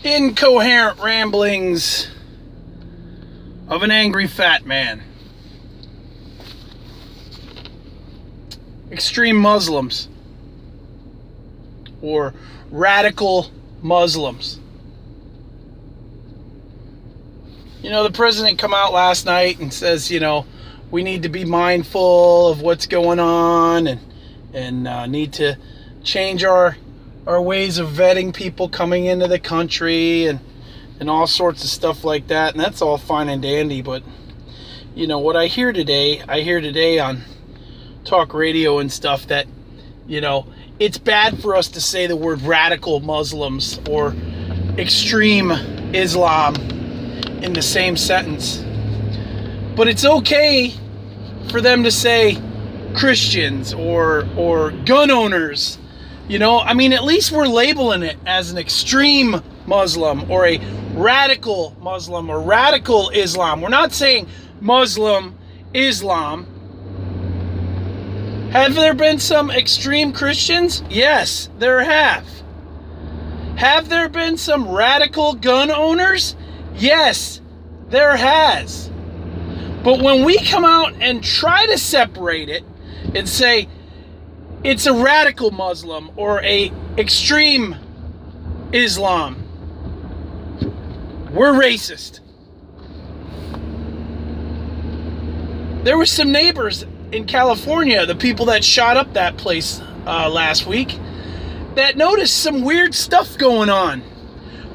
Incoherent ramblings of an angry fat man. Extreme Muslims or radical Muslims. You know, the president come out last night and says, you know, we need to be mindful of what's going on and need to change our ways of vetting people coming into the country and all sorts of stuff like that. And that's all fine and dandy. But, you know, what I hear today on talk radio and stuff that, you know, it's bad for us to say the word radical Muslims or extreme Islam in the same sentence. But it's okay for them to say Christians or gun owners. You know, I mean, at least we're labeling it as an extreme Muslim or a radical Muslim or radical Islam. We're not saying Muslim Islam. Have there been some extreme Christians? Yes, there have. Have there been some radical gun owners? Yes, there has. But when we come out and try to separate it and say it's a radical Muslim or a extreme Islam, we're racist. There were some neighbors in California, the people that shot up that place last week, that noticed some weird stuff going on.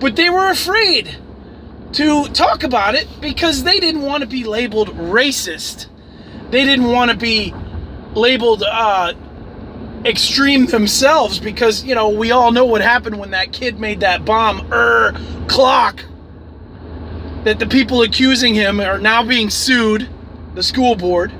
But they were afraid to talk about it because they didn't want to be labeled racist. They didn't want to be labeled extreme themselves because, you know, we all know what happened when that kid made that bomb clock, that the people accusing him are now being sued, the school board.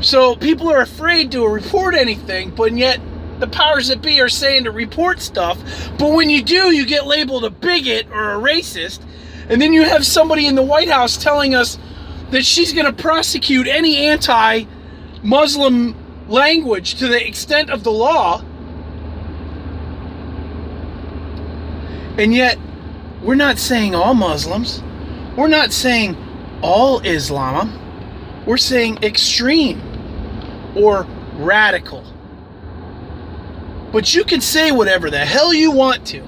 So people are afraid to report anything, but yet the powers that be are saying to report stuff. But when you do, you get labeled a bigot or a racist. And then you have somebody in the White House telling us that she's going to prosecute any anti-Muslim language to the extent of the law. And yet, we're not saying all Muslims. We're not saying all Islam. We're saying extreme or radical. But you can say whatever the hell you want to.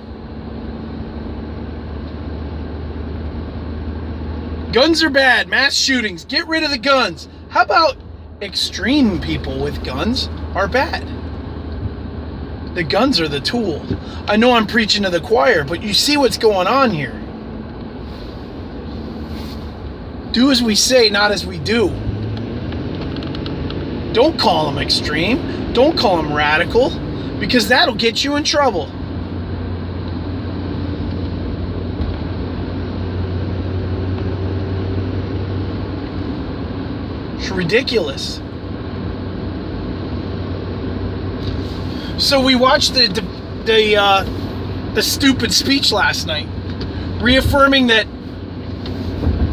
Guns are bad. Mass shootings. Get rid of the guns. How about extreme people with guns are bad? The guns are the tool. I know I'm preaching to the choir, but you see what's going on here. Do as we say, not as we do. Don't call them extreme. Don't call them radical, because that'll get you in trouble. It's ridiculous. So we watched the stupid speech last night, reaffirming that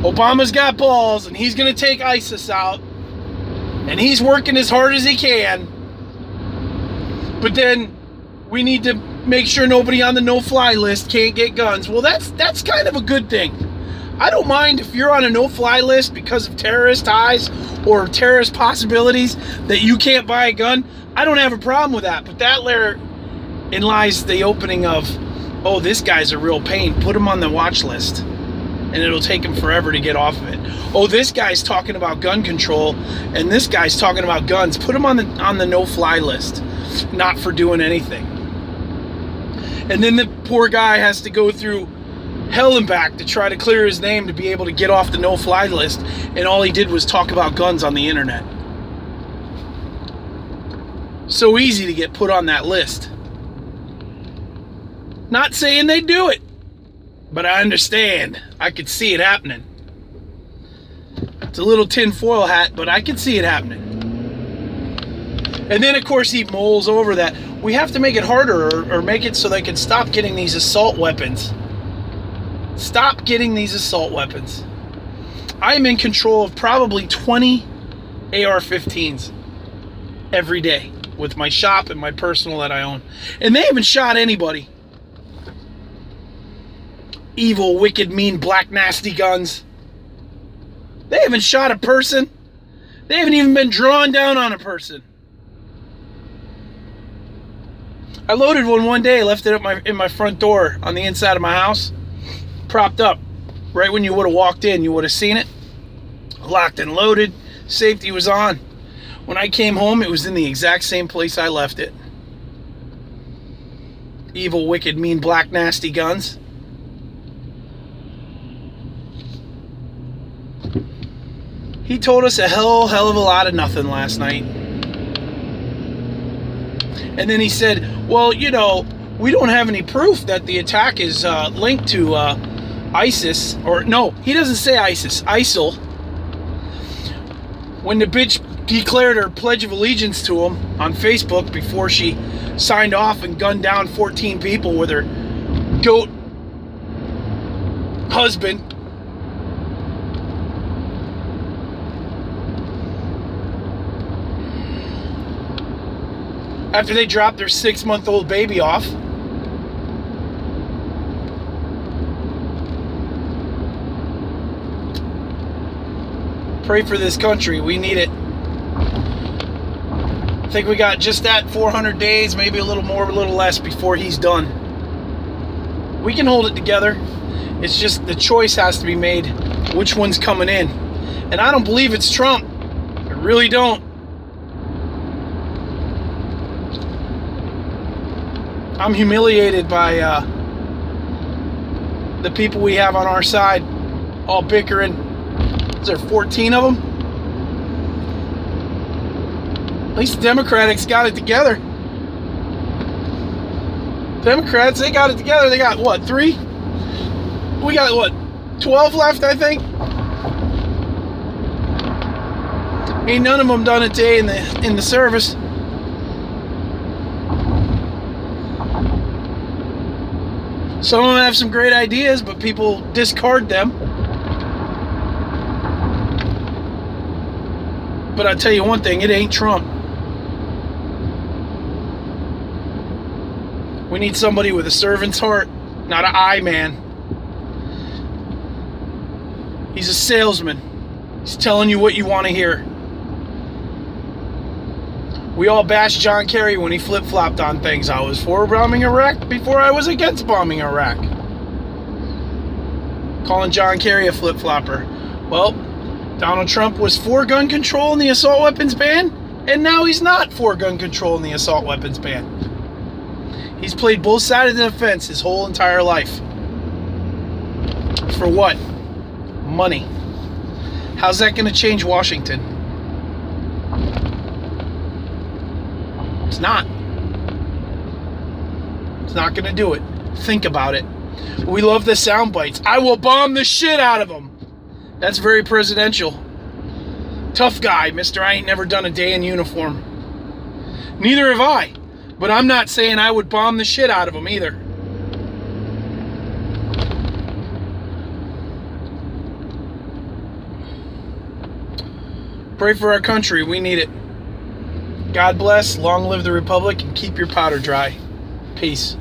Obama's got balls and he's going to take ISIS out, and he's working as hard as he can. But then we need to make sure nobody on the no-fly list can't get guns. Well, that's kind of a good thing. I don't mind if you're on a no-fly list because of terrorist ties or terrorist possibilities that you can't buy a gun. I don't have a problem with that. But therein lies the opening of, oh, this guy's a real pain. Put him on the watch list, and it'll take him forever to get off of it. Oh, this guy's talking about gun control, and this guy's talking about guns. Put him on the no-fly list, not for doing anything. And then the poor guy has to go through hell and back to try to clear his name to be able to get off the no-fly list, and all he did was talk about guns on the internet. So easy to get put on that list. Not saying they do it, but I understand. I could see it happening. It's a little tinfoil hat, but I could see it happening. And then, of course, he mulls over that. We have to make it harder or make it so they can stop getting these assault weapons. Stop getting these assault weapons. I am in control of probably 20 AR-15s every day. with my shop and my personal that I own. And they haven't shot anybody. Evil, wicked, mean, black, nasty guns. They haven't shot a person. They haven't even been drawn down on a person. I loaded one day, left it in my front door on the inside of my house, propped up. Right when you would have walked in, you would have seen it. Locked and loaded. Safety was on. When I came home, it was in the exact same place I left it. Evil, wicked, mean, black, nasty guns. He told us a hell of a lot of nothing last night. And then he said, well, you know, we don't have any proof that the attack is linked to ISIS. Or, no, he doesn't say ISIS, ISIL. When the bitch declared her Pledge of Allegiance to him on Facebook before she signed off and gunned down 14 people with her goat husband. After they dropped their 6-month-old baby off. Pray for this country. We need it. I think we got just that 400 days, maybe a little more, a little less before he's done. We can hold it together. It's just the choice has to be made which one's coming in. And I don't believe it's Trump. I really don't. I'm humiliated by the people we have on our side, all bickering. Is there 14 of them? At least the Democrats got it together. Democrats, they got it together. They got, what, 3? We got, what, 12 left, I think? Ain't none of them done a day in the service. Some of them have some great ideas, but people discard them. But I'll tell you one thing, it ain't Trump. We need somebody with a servant's heart, not an eye man. He's a salesman. He's telling you what you want to hear. We all bashed John Kerry when he flip-flopped on things. I was for bombing Iraq before I was against bombing Iraq. Calling John Kerry a flip-flopper. Well, Donald Trump was for gun control and the assault weapons ban, and now he's not for gun control and the assault weapons ban. He's played both sides of the fence his whole entire life. For what? Money. How's that going to change Washington? It's not. It's not going to do it. Think about it. We love the sound bites. I will bomb the shit out of them. That's very presidential. Tough guy, mister. I ain't never done a day in uniform. Neither have I. But I'm not saying I would bomb the shit out of them either. Pray for our country. We need it. God bless, long live the Republic, and keep your powder dry. Peace.